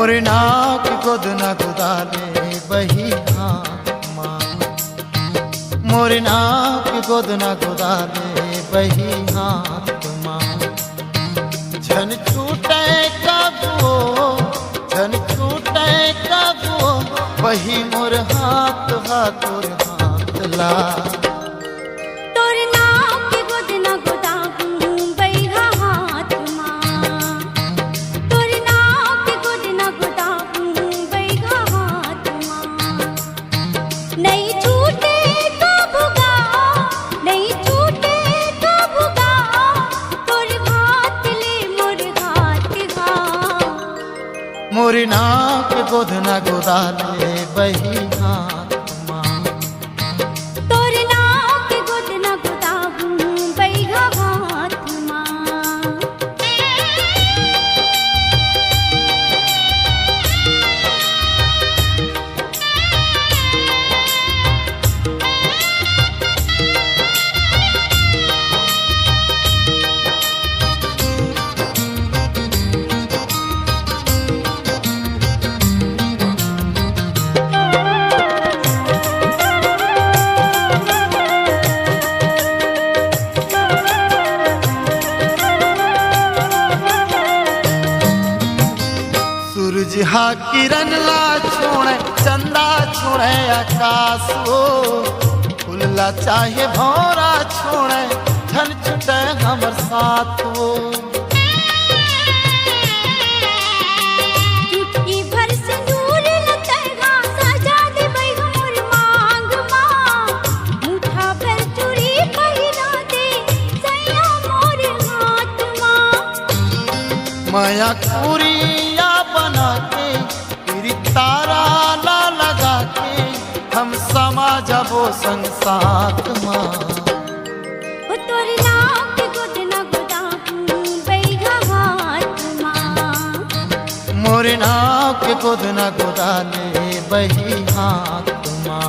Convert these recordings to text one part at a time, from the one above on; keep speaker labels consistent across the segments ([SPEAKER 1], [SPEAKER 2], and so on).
[SPEAKER 1] मोरे नाक गोद न गुदाले बही हाथ माँ, मोरे नाक गोद न गुदाले बही हाथ माँ। झन छूटे कबो, झन छूटे कबो, बही मोर हाथ हाथोर हाथ ला। मोरी नाक गोद न गोदाले बही हाथ माँ,
[SPEAKER 2] तोरे नाक गोद न गोदाबू बही हाथ माँ।
[SPEAKER 1] सूरज हा किरण ला छोड़े चंदा छोड़े आकाश हो, फूलला चाहे भौरा छोड़े झन छुटे हमर साथ हो।
[SPEAKER 2] चुटकी भर सिंदूर लतैगा सजा देबै हमर मांग माँ, मुठा भर चूड़ी पहिरा दे सैया मोर हाथ माँ।
[SPEAKER 1] माया कुरिया बना के तेरी तारा ला लगा के हम समा जबो संग साथ माँ।
[SPEAKER 2] तोरे नाक गोद न गोदाबू बही हाथ माँ,
[SPEAKER 1] मोरे नाक गोद न गोदाले बही हाथ माँ।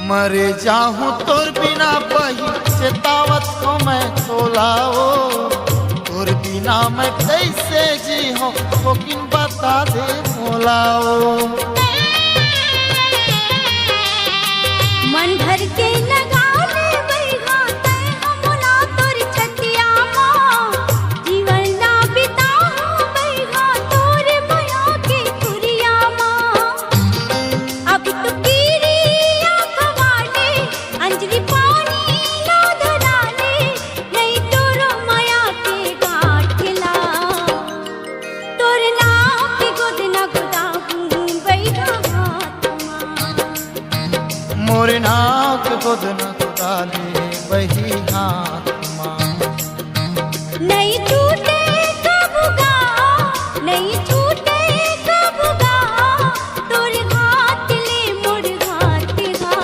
[SPEAKER 1] मरे जाहूँ तोर बिना बही चेतावत को मैं तोलाओ, तोर बिना मैं कैसे जी हो वो किन बता दे मोलाओ।
[SPEAKER 2] मन भर के लगा ले बही हाथ हमला तोर छतिया माँ, जीवन ना बिताऊं बही हाथ तोर माया के खुरिया माँ। अब तो गिरिया खवाले अंजलि पानी ना धराले, नहीं तोरो माया के घाट खिला। तोर नाक गोद न गोदाबू बही हाथ माँ,
[SPEAKER 1] मोरे नाक गोद न गोदाले बही हाथ माँ।
[SPEAKER 2] नहीं छूटे कबूगा, नहीं छूटे कबूगा, तोर हाथ ले मोर हाथ गा।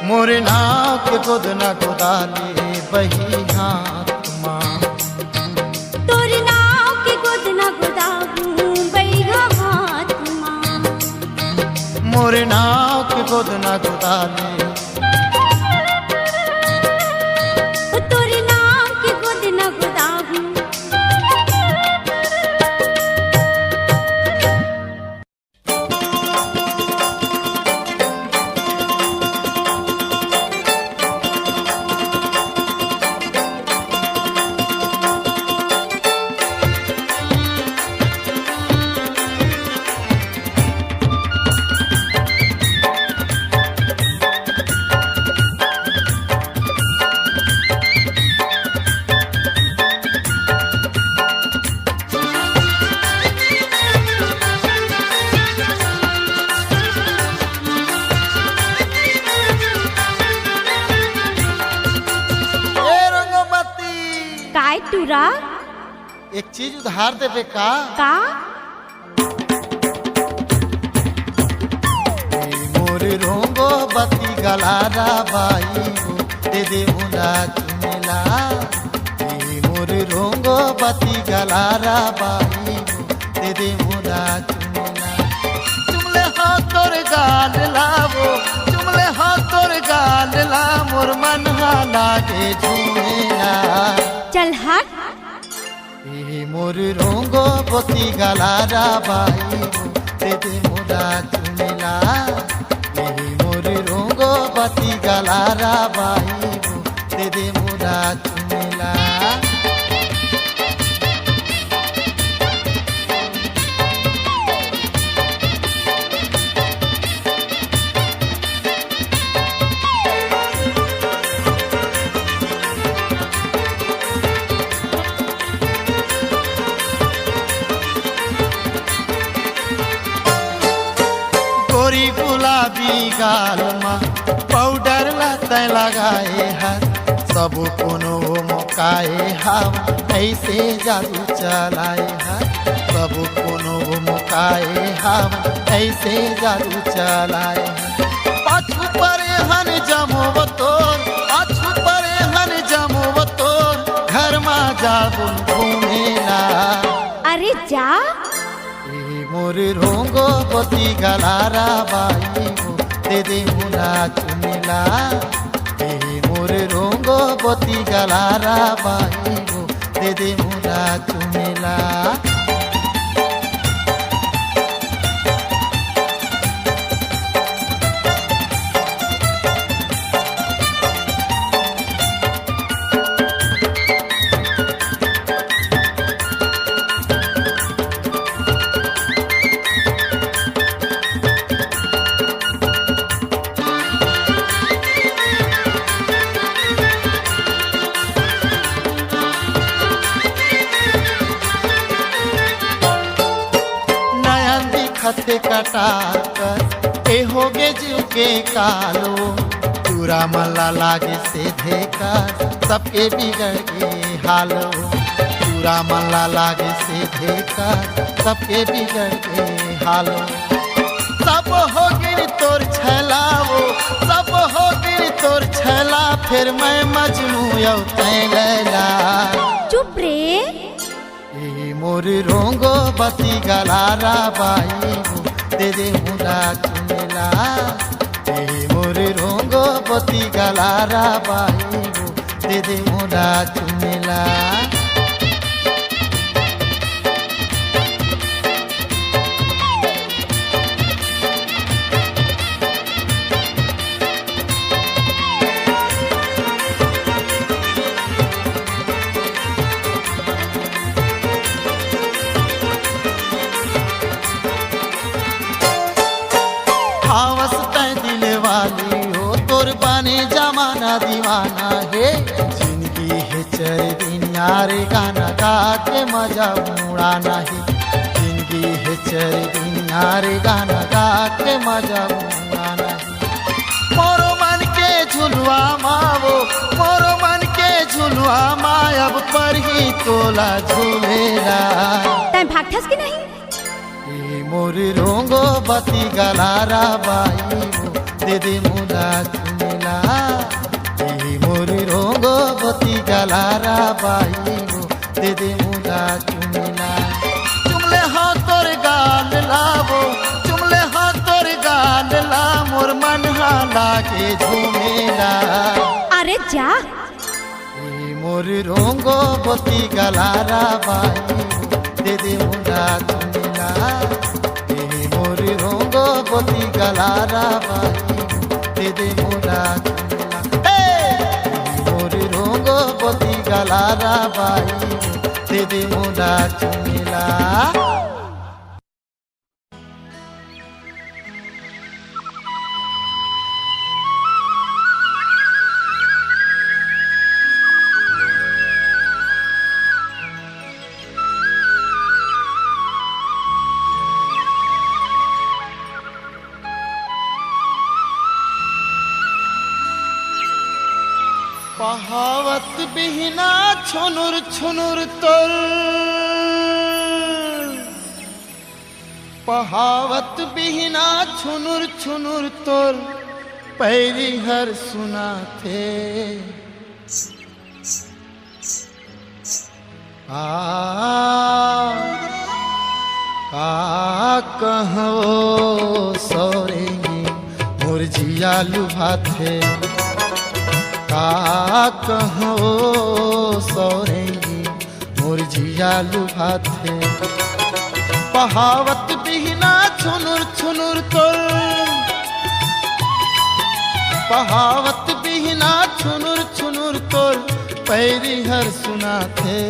[SPEAKER 1] मोरे नाक गोद न गोदाले बही हाथ माँ,
[SPEAKER 2] तोर नाक गोद न गोदाबू बही हाथ माँ,
[SPEAKER 1] मोरे नाक गोद न गोदाले।
[SPEAKER 2] तोर नाक गोद न गोदाबू। काय तुरा
[SPEAKER 1] एक चीज उधार देवे का? मोर रोंगो बती गलारा बाई हो दे दे मुला चुमेला। मोर रोंगो बती गलारा बाई हो दे दे मुला चुमेला। चुमले हाँ तोर गाल लावो, चुमले हाँ तोर गाल ला, मोर मन लागे झूमेला।
[SPEAKER 2] चल हट।
[SPEAKER 1] मोर रोंगो बती गलारा बाई हो दे दे मुला चुमेला। मोर रोंगो बती गलारा बाई हो दे दे मुला चुमेला। गोरी गुलाबी गाल में पाउडर लते लगाए हर, सब कोनो मुकाए हम ऐसे जादू चलाए हर। सब कोनो मुकाए हम ऐसे जादू चलाए हर। पाछू परे हन जमोब तोर, पाछू परे हन जमोब तोर, घर में जाबू घूमेला।
[SPEAKER 2] अरे जा।
[SPEAKER 1] मोर रोंगो बती गलारा बाई हो दे दे मुला चुमेला। मोर रोंगो बती गलारा बाई हो दे दे मुला चुमेला। खते कटा कर ए होगे जीव के कालो, पूरा मल्ला लागे से देखा सबके बिगड़ के हालो। पूरा मल्ला लागे से देखा सबके बिगड़ के हालो। सब हो गिर तोर छैलावो, सब हो गिर तोर छैला, फिर मैं मजनू यौ तै लैला।
[SPEAKER 2] चुप रे।
[SPEAKER 1] मोर रोंगो बती गलारा बाई हो दे दे मुला चुमेला। मोर रोंगो बती गलारा बाई हो दे दे मुला चुमेला। जमाना दीवाना है जिंदगी है चर दिन यार, गाना गा के मजा उड़ाना है। जिंदगी है चर दिन यार, गाना गा के मजा उड़ाना है। मोरो मन के झुलवा मावो, मोरो मन के झुलवा मायब पर ही तोला झूलेला।
[SPEAKER 2] तै भागठस की नहीं?
[SPEAKER 1] मोर रोंगो बती गलारा बाई हो दे दे मुला चुमेला। मोर रोंगो बती गलारा बाई हो दे दे मुला चुमेला। चुमले हाँ तोर गाल लावो, चुमले हाँ तोर गाल ला, मोर मन लागे झूमेला।
[SPEAKER 2] अरे जा।
[SPEAKER 1] मोर रोंगो बती गलारा बाई हो दे दे मुला चुमेला। मोर रोंगो बती गलारा बाई हो दे दे मुला चुमेला। मोर रोंगो बती गलारा बाई हो दे दे मुला चुमेला। कहावत बिहना छुनुर छुनुर तोर पहावत बिहना छुनुर छुनुर तोर पैरी हर सुना थे। का कहो सौरेंगी मुरझिया लुभाथे। का कहो सौरेंगी मुरझिया लुभाथे। पहावत बिहना छुनुर छुनुर तोर पहावत बिहना छुनुर छुनुर तोर पैरी हर सुना थे।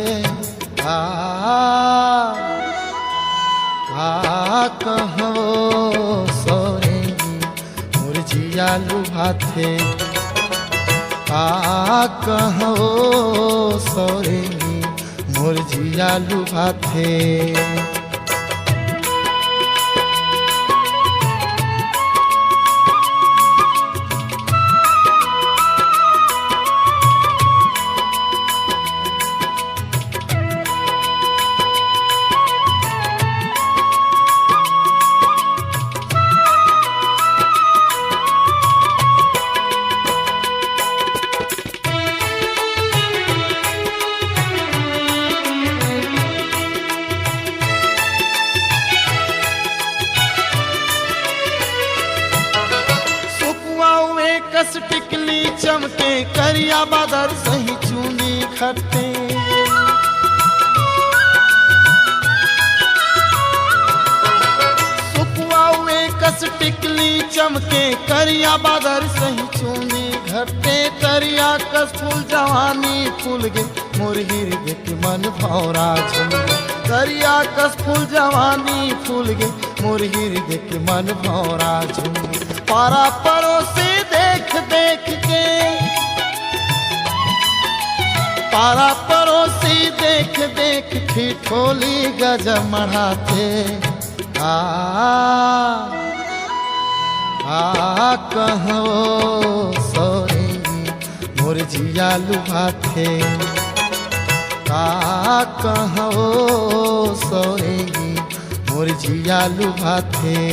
[SPEAKER 1] कहो सौरेंगी मुरझिया लुभाथे। कहो सौरेंगी मुरझिया लुभाथे। कस टिकली चमके करिया बादर सही चूनी खट्टे। सुकुआ हुए कस टिकली चमके करिया बादर सही चूनी घट्टे। करिया कस फूल जवानी फूल गे मोर हृदय के मन भौरा झूम। करिया कस फूल जवानी फूल गे मोर हृदय के मन भौरा झूम। पारा पड़ोसी देख देख के पारा पड़ोसी देख देख ठिठोली गजब मढ़ाते। कहो सौरेंगी मुरझिया लुभाथे। कहो सौरेंगी मुरझिया लुभाथे।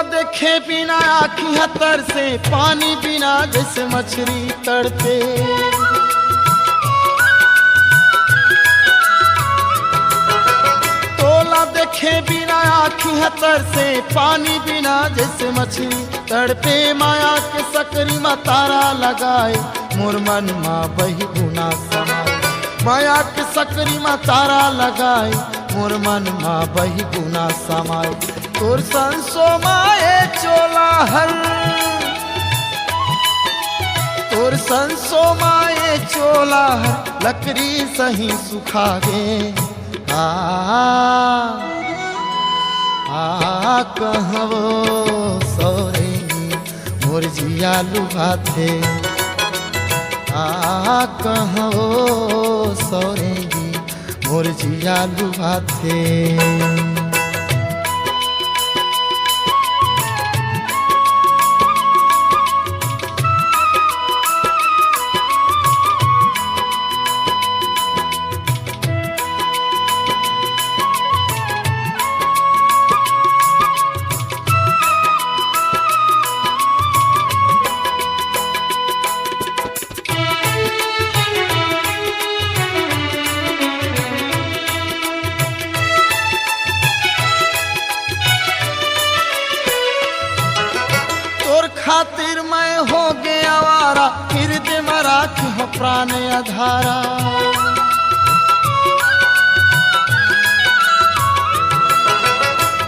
[SPEAKER 1] देखे बिना आँखी हतर से पानी बिना जैसे मछली तड़पे। तोला देखे बिना आँखी हतर से पानी बिना जैसे मछली तड़पे। माया के सकरी में तारा लगाए मोर मन माँ बही गुना समाए। माया के सकरी में तारा लगाए मोर मन माँ बही गुना समाए। तोर संसो माए चोला हर तोर संसो माए चोला हर लकड़ी सही सुखा गे। कहो सौरेंगी मुरझिया लुभाथे। कहो सौरेंगी मुरझिया लुभाथे। खातिर मैं हो गया आवारा हृदय में राखी हो प्राण आधारा।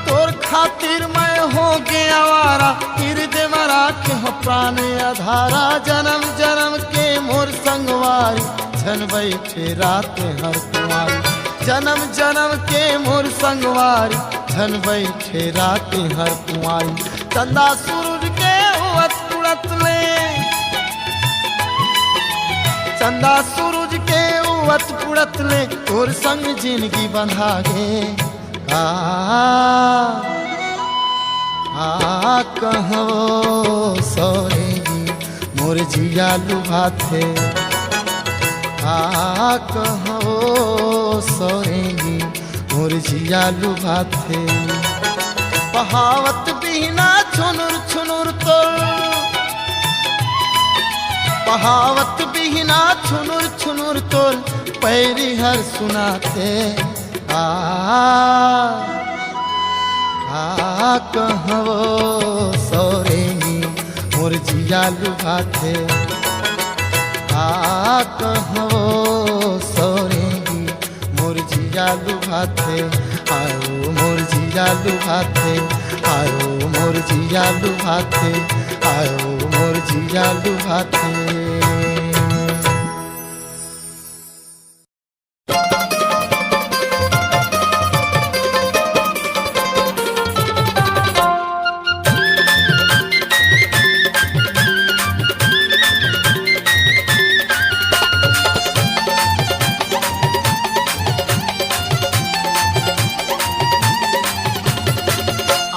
[SPEAKER 1] तोर खातिर मैं हो गया आवारा हृदय में राखी हो प्राण आधारा। जन्म जन्म के मोर संगवारी छन बैठे रात हर कुमारी जन्म जन्म के मोर संगवारी छन बैठे रात हर कुमारी चंदा सूरज के उवत उड़त ले चंदा सूरज के उवत उड़त ले तोर संग जिंदगी बंधा गे कहो सोरेगी मोर जिया लुभाथे कहो सोरेगी मोर जिया लुभाथे बहावत बिना छुनुर छुनुर तो बहावत बिना छुनुर छुनुर तोल पैरी हर सुनाते कहो सोरेगी मोर जिया लुभाथे कहो सोरेगी मोर जिया लुभाथे आयो मोर जिया लुभाथे आयो मोर जिया लुभाथे आयो मोर जिया लुभाथे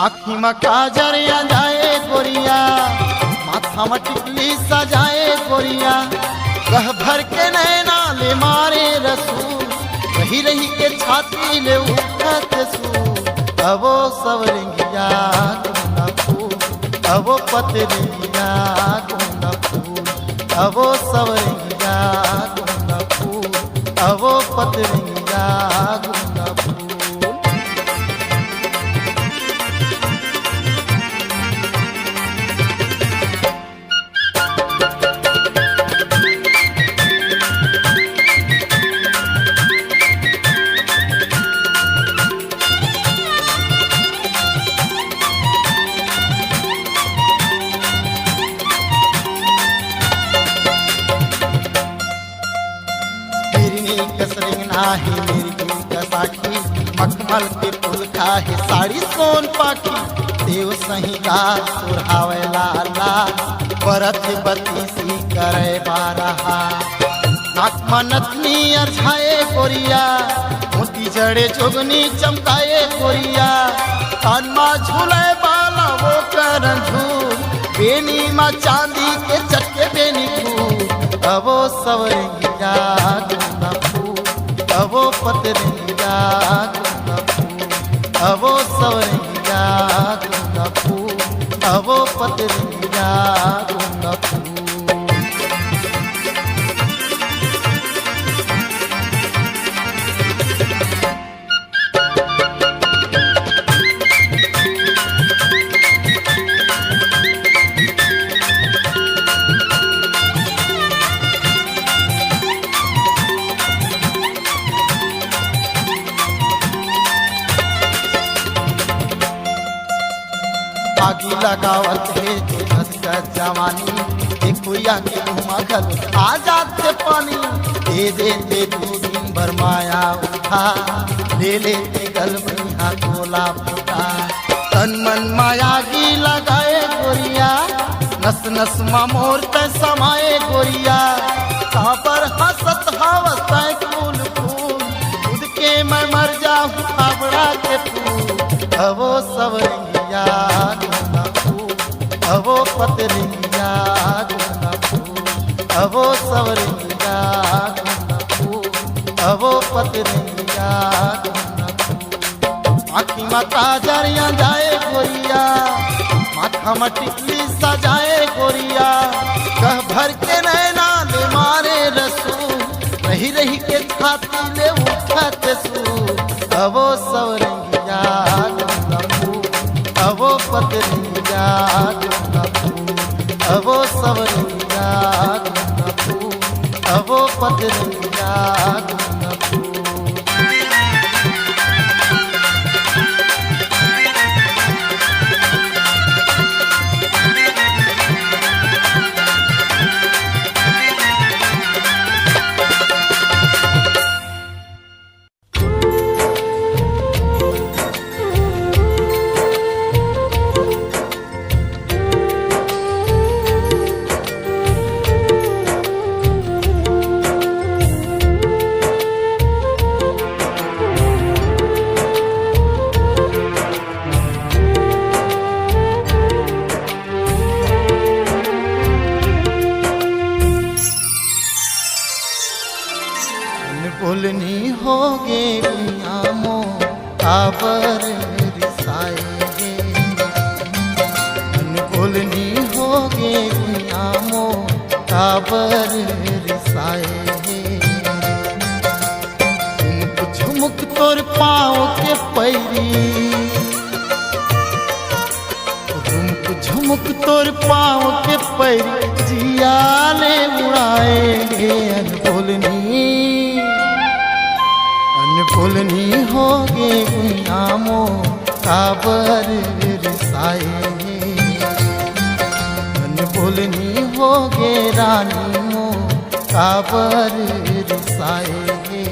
[SPEAKER 1] आँखी में काजरिया जाए गोरिया माथा में टिकली सजाए गोरिया कह भर के नैना ले मारे रसूल रही रही के छाती ले उठत सूल अबो सवरंगिया गुना फूल अबो पतरिया गुना फूल अबो सवरंगिया गुना फूल अबो पतरिया गुना फूल है मेरी का साखी मखमल के फूल खाहे साड़ी सोन पाखी देव सही गा सुरहावे लाला बरत बत्तीसी करे बारहा नाक मनतनी अरझाए गोरिया मोती जड़े जोगनी चमकाए गोरिया कान मा झूले बाला वो करन झूल बेनी मा चांदी के चटके बेनी फूल अबो सवरंगिया गुना अबो पतरिया गुना फूल अबो सवरंगिया गुना फूल अबो पतरिया गुना फूल आगी लगावत है जो धसका जवानी देखो या के मगल आजाद से पानी दे दे दो दिन भर माया उठा ले ले गल बनिया गोला फुटा तन मन माया की लगाए गोरिया नस नस मा मोर ते समाए गोरिया कहाँ पर हंसत हवस फूल फूल खुद के मैं मर जाऊँ फावड़ा के फूल अबो सवरंगिया गुना फूल अबो पतरिया गुना फूल अबो सवरंगिया गुना फूल अबो पतरिया गुना फूल आँखी में काजरिया जाए गोरिया माथा में टिकली सजाए गोरिया कह भर के नैना ले मारे रसूल रही रही के छाती ले उठत सूल अबो सवरंगिया गुना फूल अबो पतरिया गुना फूल अबो सवरंगिया गुना फूल अबो पतरिया गुना फूल होगे गुयामो काबर रिसाएगे अनबोलनी होगे गुयामो काबर रिसाएगे झुमुक झुमुक तोर पाँव के पैरी झुमुक तोर पाँव के पैरी जियाले उड़ाएंगे अनबोलनी होगे गुयामो काबर रिसाएगे अनबोलनी होगे रानी मो काबर रिसाएगे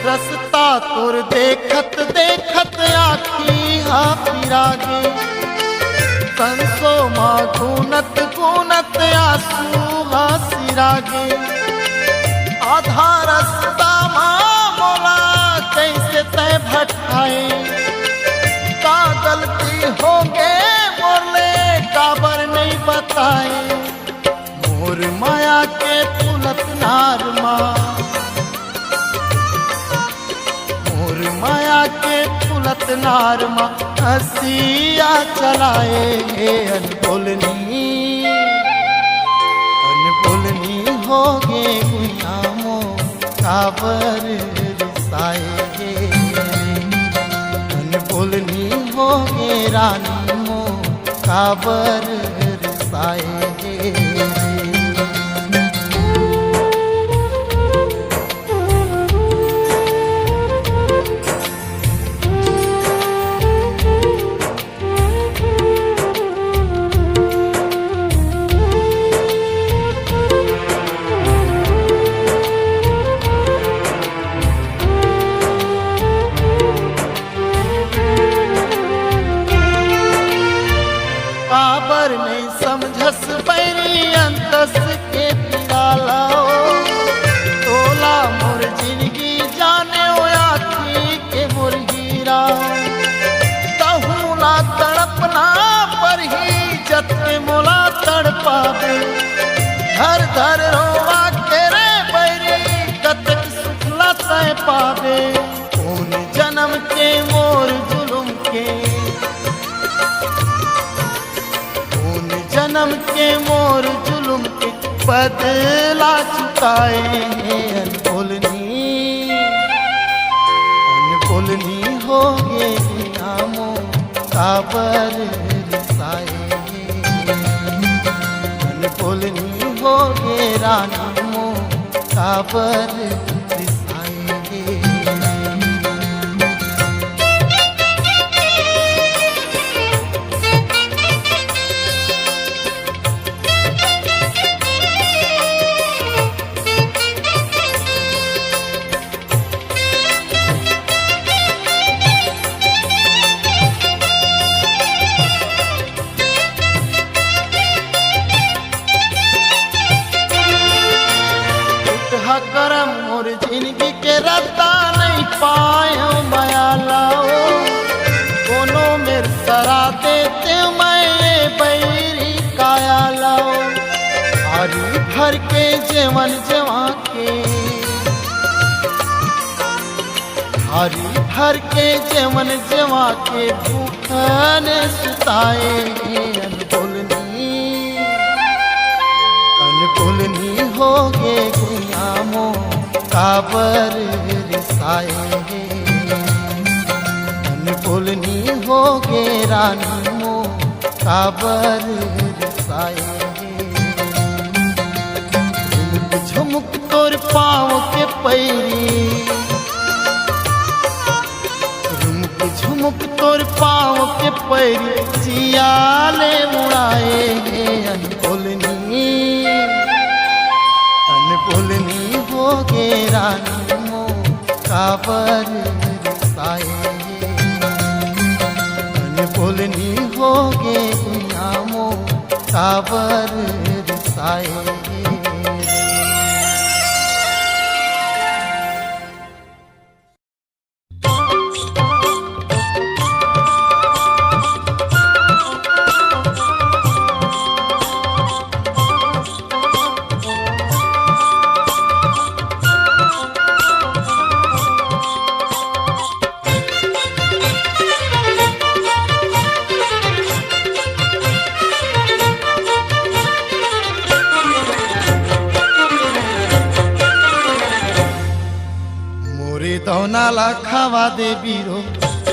[SPEAKER 1] रस्ता तोर देखत देखत आखी हा पिरागे संसो माँ गुनत गुनत आंसू हा सिरागे आधा रास्ता माँ मोला कैसे तय भटकाए का गलती हो गे मोरले काबर नहीं बताए मोर माया के फुलत नार माँ माया के फुलत नार माँ हसिया चलाएंगे अनबोलनी होगे गुयामो काबर रिसाएगे अनबोलनी होगे रानी मो काबर रिसाएगे काबर नहीं समझस बैरी अंतस के पिरालाओ तोला मोर जिंदगी जाने ओ आखी के मुर्गीरा तहूला तड़पना पर ही जत के मोला तड़पावे धर धर रोवा के रे बैरी कतक सुखला तय पावे कौन जन्म के मोर जुलुम के जन्म के मोर जुलुम के बदला चुकाए अनबोलनी होगे गुयामो काबर रिसाएगे अनबोलनी होगे रानी मो काबर रिसाएगे करम मोर जिंदगी के रत्ता नहीं पायो माया लाओ कोनो मेर सरा देते मैं बैरी काया लाओ हरी भर के जेवन जवा के हरी भर के जेवन जवा के भूखन सुताए अनबोलनी होगे गुयामो काबर रिसाएगे अनबोलनी होगे रानी मो काबर रिसाएगे झुमुक तोर पाँव के पैरी झुमुक तोर पाँव के पैरी जिया बोलनी होगे रानी मो काबर साए बोलनी होगे मो काबर साए। दौनाला खावा दे बीरो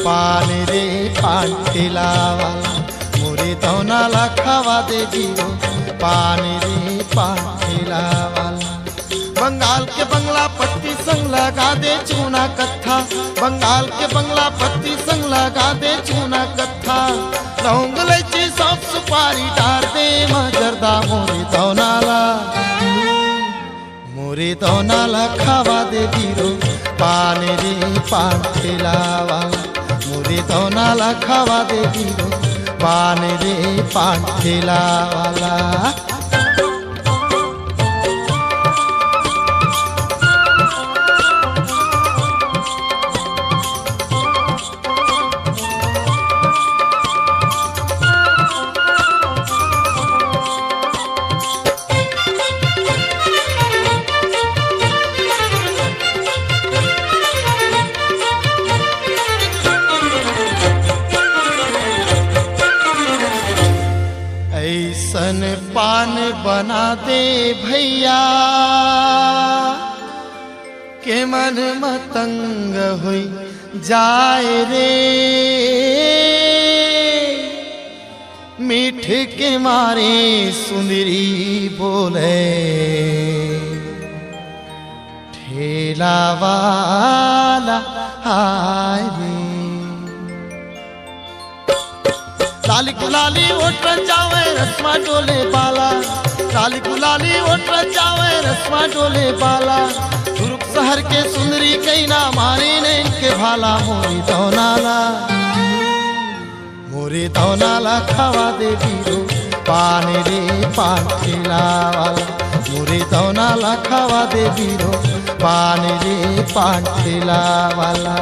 [SPEAKER 1] पान रे पान ठेलावाला मोरे दौनाला खावा दे बीरो पान रे पान ठेलावाला। बंगाल के बंगला पट्टी संग लगा दे चूना कत्था बंगाल के बंगला पट्टी संग लगा दे चूना कत्था। लौंग इलायची सौंफ सुपारी डाल दे मजरदा मोरे दौनाला खावा दे बीरो पान रे पान ठेलावाला मोरे दौनाला खावा दे बीरो पान रे पान ठेलावाला। ऐसन पान बना दे भैया के मन मतंग हुई जाए रे मीठ के मारे सुंदरी बोले ठेला वाला हाय रे। लाली गुलाली ओट जावे रस्मा डोले बाला लाली गुलाली ओट जावे रस्मा डोले बाला। दुर्ग शहर के सुंदरी कई ना मारे ने इनके भाला मोरे दौनाला खावा दे बीरो पान रे पान ठेलावाला मोरे दौनाला खावा दे बीरो पान रे पान ठेलावाला।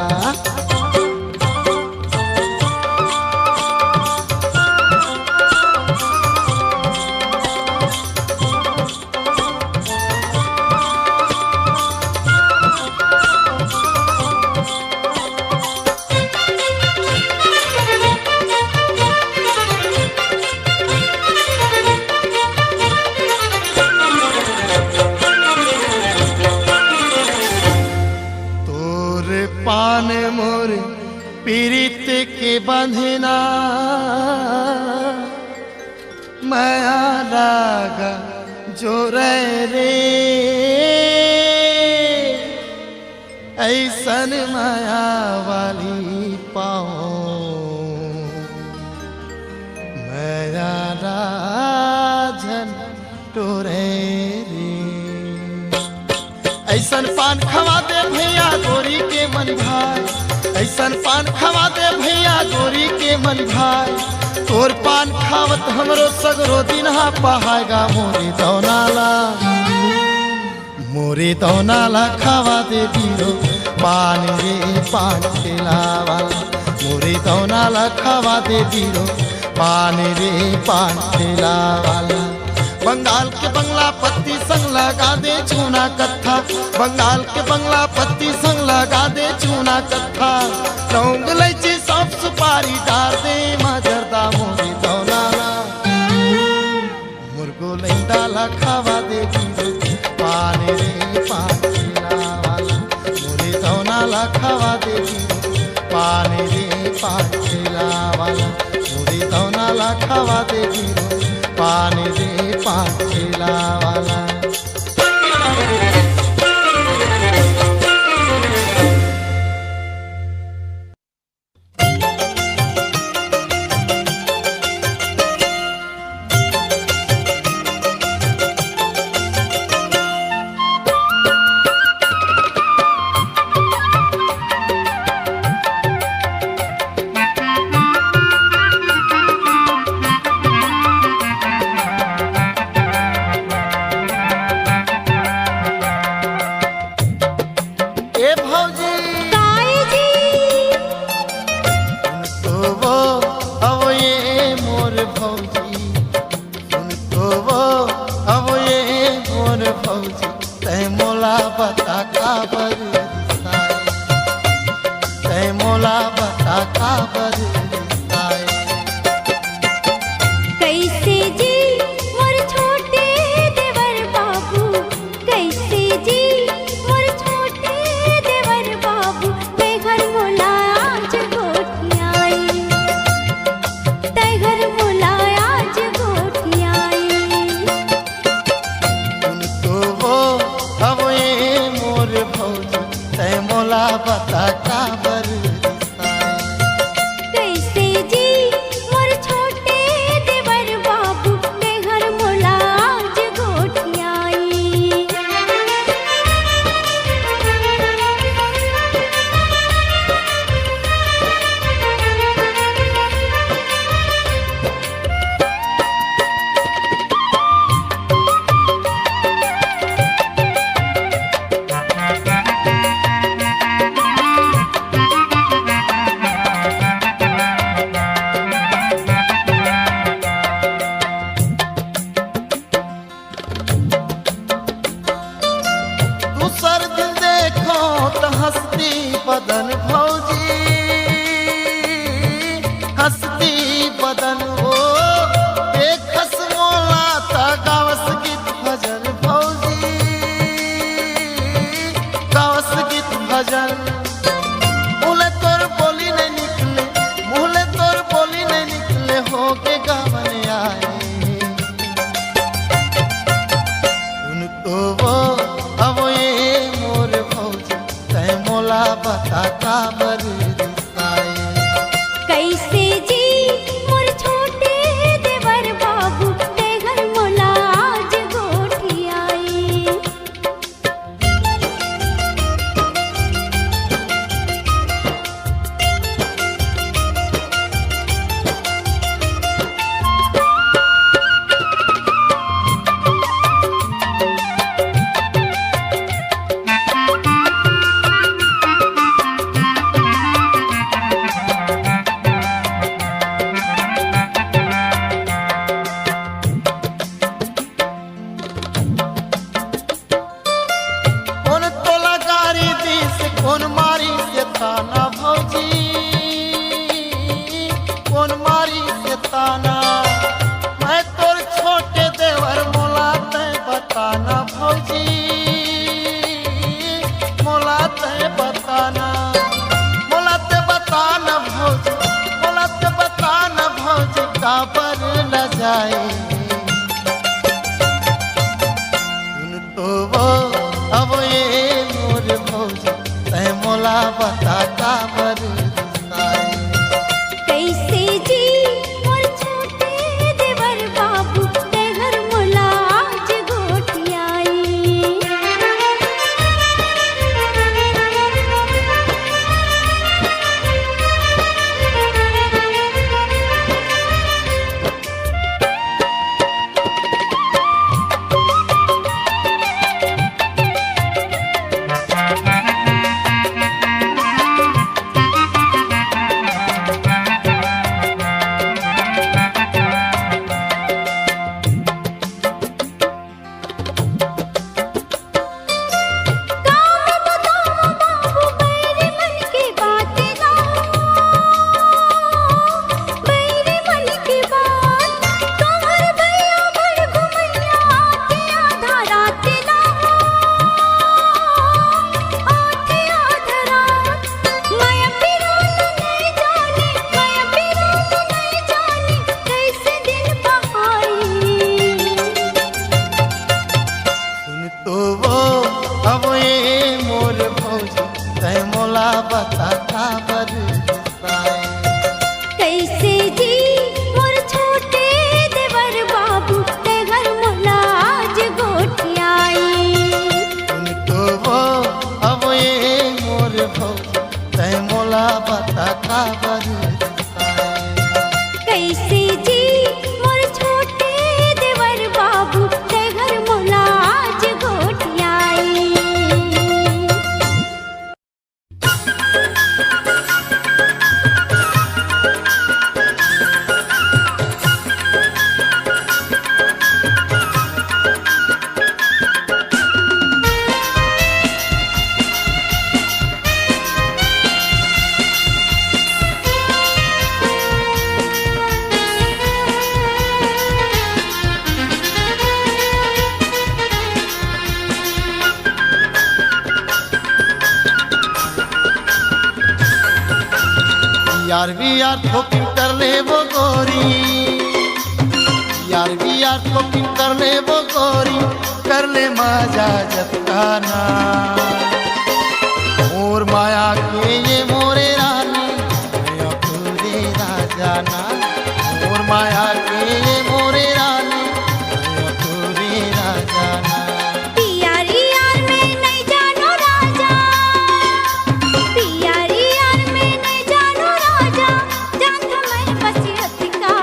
[SPEAKER 1] पान मोर पीरित के बंधना माया लागा जो रे ऐसन माया वाली पाओ माया राजन टोरे रे। ऐसन पान खवा दे भैया गोरी के मन भाई ऐसन पान खवा दे भैया गोरी के मन भाई। तोर पान खावत हमरो सगरो दिन हा पहाएगा मोरे दौनाला खावा दे बीरो पान रे पान ठेलावाला मोरे दौनाला खावा दे बीरो पान रे पान ठेलावाला। बंगाल के बंगला पत्ती संग लगा दे चूना कत्था बंगाल के बंगला पत्ती संग लगा दे चूना कत्था। लौंग इलायची सौंफ सुपारी डाल दे मजरदा मोरे दौनाला मुर्गो लैंडाला खावा दे बीरो पान रे पान ठेलावाला मोरे दौनाला खावा दे बीरो पान रे पान ठेलावाला मोरे दौनाला खावा दे बीरो पान रे पान ठेलावाला। बदन भौजी हंसती बदन हो देखस मोला ता गावस गीत भजन भौजी गावस गीत भजन मुहले तोर बोली नहीं निकले मुहले तोर बोली नहीं निकले हो के गावन आए सुन तो वो अब ये मोर भौजी तय मोला बता काबर रिसाए
[SPEAKER 2] कैसे जी मोर छोटे देवर बाबू ते घर मोला आज गोठी आई।
[SPEAKER 1] कौन तोला गारी दी से कौन मारी से ताना भौजी कौन मारी से ताना मैं तोर छोटे देवर मोला तय बताना भौजी मोला तय बताना मोला ते बताना भौजी मोला ते बताना भौजी काबर न जाए सुन तो वो अब ये मोर भौजी तय मोला बता काबर रिसाए
[SPEAKER 2] कैसे जी मोर छोटे देवर बाबू ते घर मोला आज गोठी आई।
[SPEAKER 1] सुन तो वो अब ये मोर भौजी तय मोला बता काबर रिसाए
[SPEAKER 2] कैसे जी मोर छोटे देवर बाबू ते घर मोला आज गोठी आई।
[SPEAKER 1] सुन तो वो अब ये मोर भौजी तय मोला बता काबर रिसाए
[SPEAKER 2] कैसे जी मोर छोटे देवर बाबू ते घर मोला आज गोठी आई।
[SPEAKER 1] यार भी यार थोपिंग कर ले वो गोरी यार भी यार थोपिंग कर ले वो गोरी कर ले मजा जतकाना मोर माया के ये मोरे रानी मैं पूरे राजाना मोर माया के ये मोरे रानी मैं पूरे राजाना
[SPEAKER 2] पियारी यार में नहीं जानो राजा, पियारी यार में नहीं जानो राजा, जान तो मैं बसियत का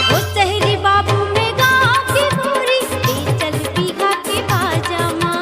[SPEAKER 2] वो शहरी बाबू में गाँव की गोरी ले चल पीघा के बाजामा।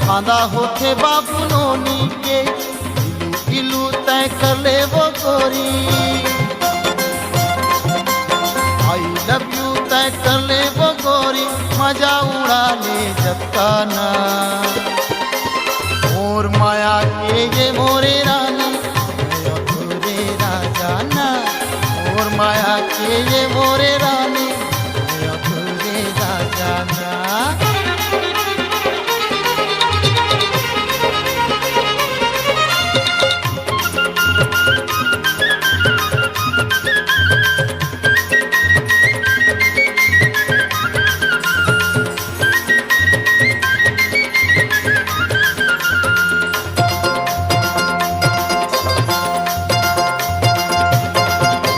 [SPEAKER 1] बांधा होते बाबू नोनी के इलू इलू तय कर ले वो गोरी आई लव यू तय कर ले वो गोरी मजा उड़ा ले जब का ना मोर माया के ये मोरे रानी अधूरे राजा ना मोर माया के ये मोरे रानी अधूरे राजा ना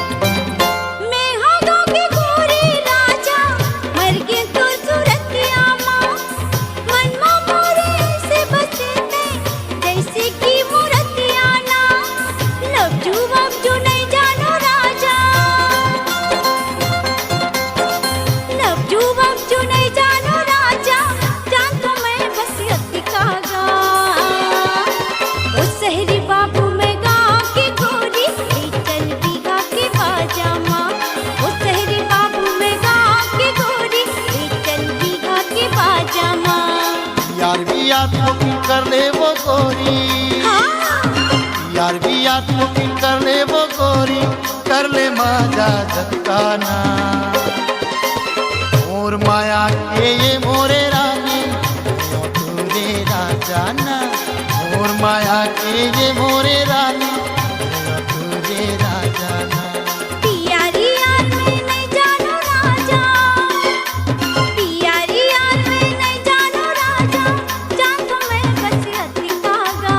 [SPEAKER 2] मैं हाथों के गोरे राजा मर के तो सूरतिया माँ मन मोरे से बसे जैसे की मूर्तिया ना लव यू नहीं जानो राजा लव यू नहीं जानो राजा जान तो मैं बस अति कागा उस शहरी बाबू में गाँव की गोरी चल बीघा के पाजामा उस शहरी बाबू में गाँव की गोरी चल बीघा के पाजामा
[SPEAKER 1] यार भी याद बुकिंग कर ले वो गोरी यार भी याद बुकिंग कर ले वो गोरी कर ले मजा जतकाना मोर माया के ये मोरे रानी अधूरे राजा ना मोर माया के ये मोरे रानी अधूरे राजा ना
[SPEAKER 2] पियारी यार मैं नहीं जानो राजा पियारी यार मैं नहीं जानो राजा जान तो मैं बस अति कागा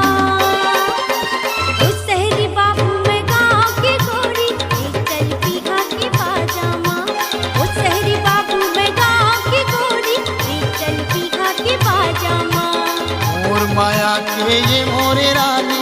[SPEAKER 2] उस शहरी बाबू में गाँव की गोरी चल बीघा के पाजामा उस शहरी बाबू में गाँव की गोरी चल बीघा के पाजामा
[SPEAKER 1] मोर माया के ये मोरे रानी